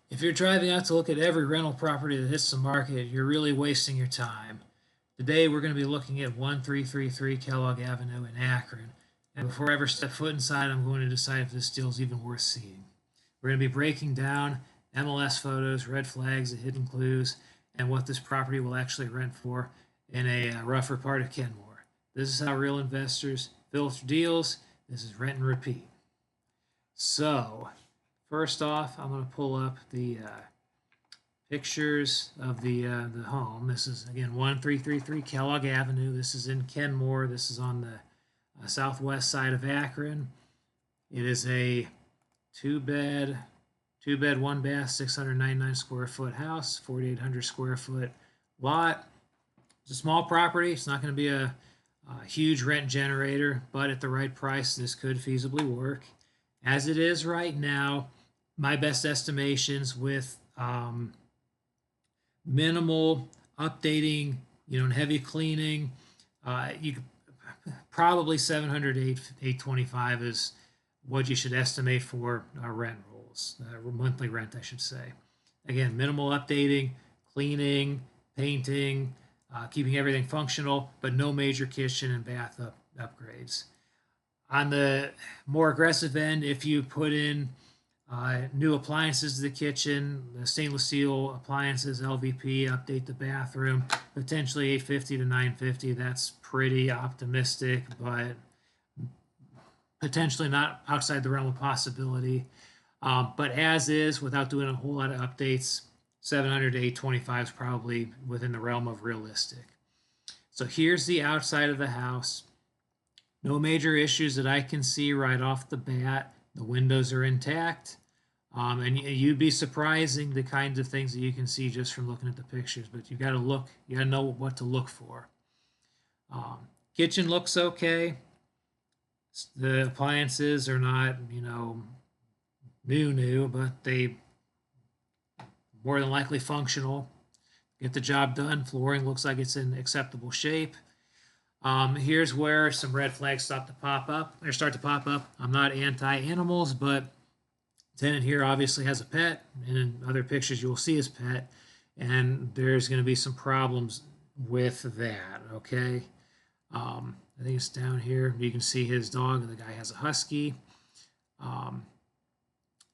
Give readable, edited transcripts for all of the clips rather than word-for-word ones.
If you're driving out to look at every rental property that hits the market, you're really wasting your time. Today, we're going to be looking at 1333 Kellogg Avenue in Akron. And before I ever step foot inside, I'm going to decide if this deal is even worth seeing. We're going to be breaking down MLS photos, red flags, and hidden clues, and what this property will actually rent for in a rougher part of Kenmore. This is how real investors filter deals. This is rent and repeat. So, first off, I'm going to pull up the pictures of the home. This is again 1333 Kellogg Avenue. This is in Kenmore. This is on the southwest side of Akron. It is a two bed, one bath, 699 square foot house, 4,800 square foot lot. It's a small property. It's not going to be a huge rent generator, but at the right price, this could feasibly work. As it is right now, my best estimations with minimal updating, and heavy cleaning, you could probably 700 825 is what you should estimate for rent rolls, monthly rent, I should say. Again, minimal updating, cleaning, painting, keeping everything functional, but no major kitchen and bath upgrades. On the more aggressive end, if you put in new appliances to the kitchen, the stainless steel appliances, LVP, update the bathroom, potentially 850 to 950. That's pretty optimistic, but potentially not outside the realm of possibility. But as is, without doing a whole lot of updates, 700 to 825 is probably within the realm of realistic. So here's the outside of the house. No major issues that I can see right off the bat. The windows are intact. And you'd be surprising the kinds of things that you can see just from looking at the pictures, but you got to look, you got to know what to look for. Kitchen looks okay. The appliances are not, new, but they more than likely functional. Get the job done. Flooring looks like it's in acceptable shape. Here's where some red flags start to pop up. I'm not anti-animals, but tenant here obviously has a pet, and in other pictures you will see his pet, and there's going to be some problems with that. Okay, I think it's down here. You can see his dog. The guy has a husky.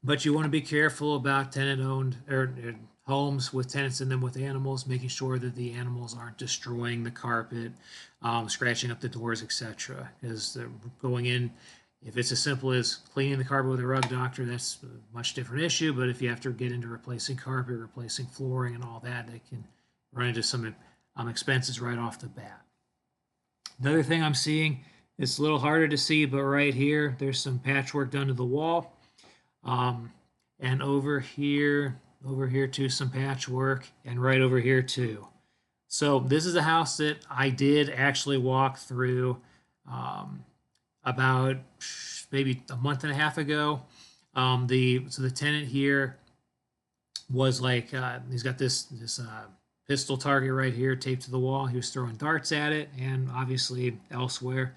But you want to be careful about tenant-owned or homes with tenants in them with animals, making sure that the animals aren't destroying the carpet, scratching up the doors, etc. Because going in, if it's as simple as cleaning the carpet with a rug doctor, that's a much different issue. But if you have to get into replacing carpet, replacing flooring, and all that, they can run into some expenses right off the bat. The other thing I'm seeing, it's a little harder to see, but right here, there's some patchwork done to the wall. And over here too, some patchwork, and right over here too. So this is a house that I did actually walk through about maybe a month and a half ago. The tenant here was like, he's got this pistol target right here taped to the wall. He was throwing darts at it, and obviously elsewhere.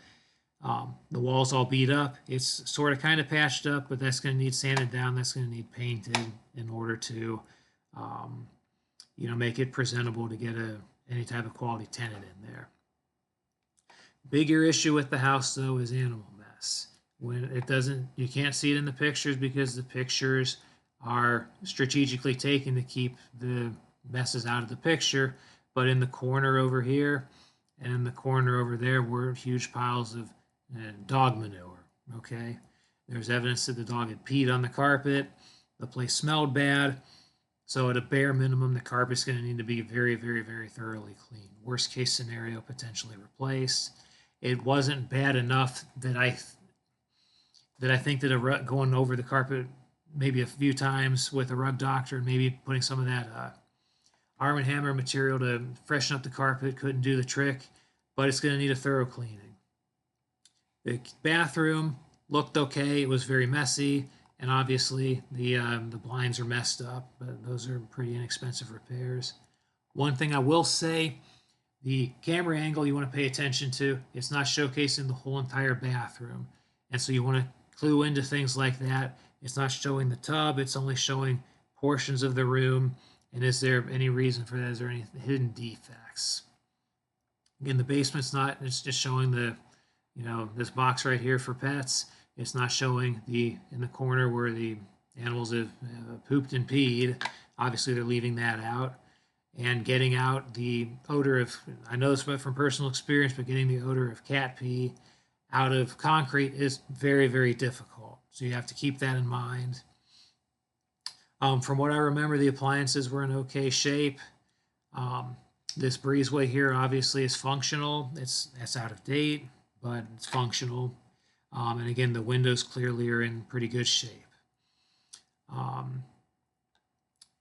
The wall's all beat up. It's sort of kind of patched up, but that's going to need sanded down. That's going to need painted in order to, make it presentable to get any type of quality tenant in there. Bigger issue with the house though is animal mess. When it doesn't, you can't see it in the pictures because the pictures are strategically taken to keep the messes out of the picture. But in the corner over here and in the corner over there were huge piles of dog manure. Okay, there's evidence that the dog had peed on the carpet. The place smelled bad. So at a bare minimum, the carpet's going to need to be very, very, very thoroughly cleaned. Worst case scenario, potentially replaced. It wasn't bad enough that I think that going over the carpet maybe a few times with a rug doctor and maybe putting some of that Arm & Hammer material to freshen up the carpet couldn't do the trick, but it's going to need a thorough cleaning. The bathroom looked okay. It was very messy, and obviously the blinds are messed up, but those are pretty inexpensive repairs. One thing I will say, the camera angle you want to pay attention to, it's not showcasing the whole entire bathroom, and so you want to clue into things like that. It's not showing the tub, it's only showing portions of the room, and is there any reason for that? Is there any hidden defects? Again, the basement's not, it's just showing the, this box right here for pets. It's not showing in the corner where the animals have pooped and peed. Obviously, they're leaving that out. And getting out the odor of, I know this from personal experience, but getting the odor of cat pee out of concrete is very, very difficult. So you have to keep that in mind. From what I remember, the appliances were in okay shape. This breezeway here obviously is functional. It's out of date, but it's functional. And again, the windows clearly are in pretty good shape.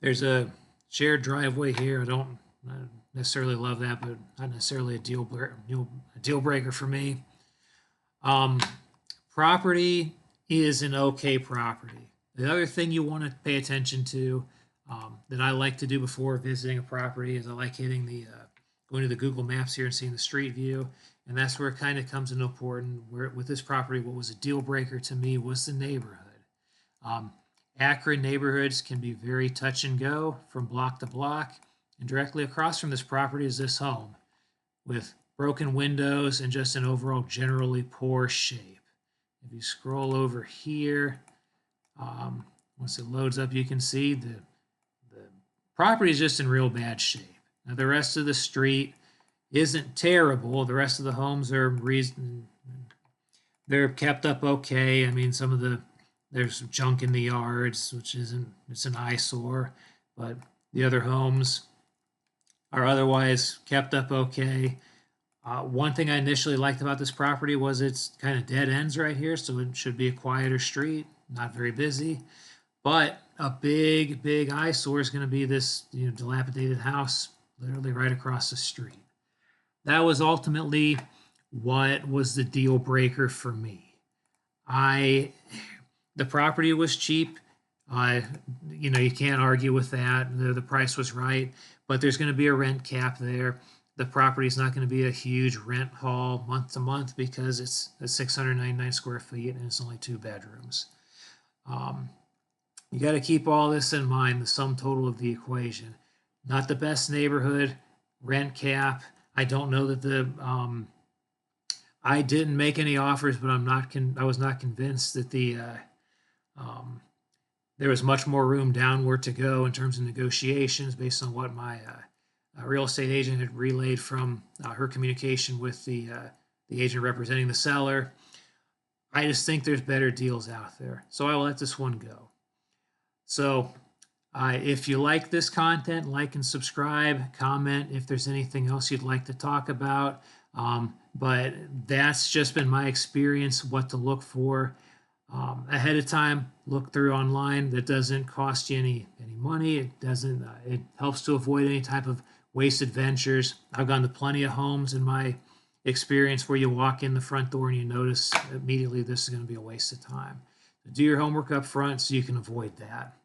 There's a shared driveway here. I don't necessarily love that, but not necessarily a deal breaker for me. Property is an okay property. The other thing you want to pay attention to that I like to do before visiting a property is I like hitting going to the Google Maps here and seeing the street view. And that's where it kind of comes into important. Where with this property, what was a deal breaker to me was the neighborhood. Akron neighborhoods can be very touch and go from block to block. And directly across from this property is this home with broken windows and just an overall generally poor shape. If you scroll over here, once it loads up, you can see the property is just in real bad shape. Now, the rest of the street isn't terrible. The rest of the homes are they're kept up okay. I mean, there's some junk in the yards, which it's an eyesore, but the other homes are otherwise kept up okay. One thing I initially liked about this property was it's kind of dead ends right here, so it should be a quieter street, not very busy. But a big eyesore is going to be this dilapidated house literally right across the street. That was ultimately what was the deal breaker for me. The property was cheap. You can't argue with that. The price was right, but there's going to be a rent cap there. The property is not going to be a huge rent haul month to month because it's 699 square feet and it's only 2 bedrooms. You got to keep all this in mind, the sum total of the equation. Not the best neighborhood, rent cap. I don't know that I didn't make any offers, but I was not convinced that there was much more room downward to go in terms of negotiations based on what my real estate agent had relayed from her communication with the agent representing the seller. I just think there's better deals out there, so I will let this one go. So if you like this content, like and subscribe, comment if there's anything else you'd like to talk about. But that's just been my experience, what to look for. Ahead of time, look through online. That doesn't cost you any money. It doesn't. It helps to avoid any type of wasted ventures. I've gone to plenty of homes in my experience where you walk in the front door and you notice immediately this is going to be a waste of time. Do your homework up front so you can avoid that.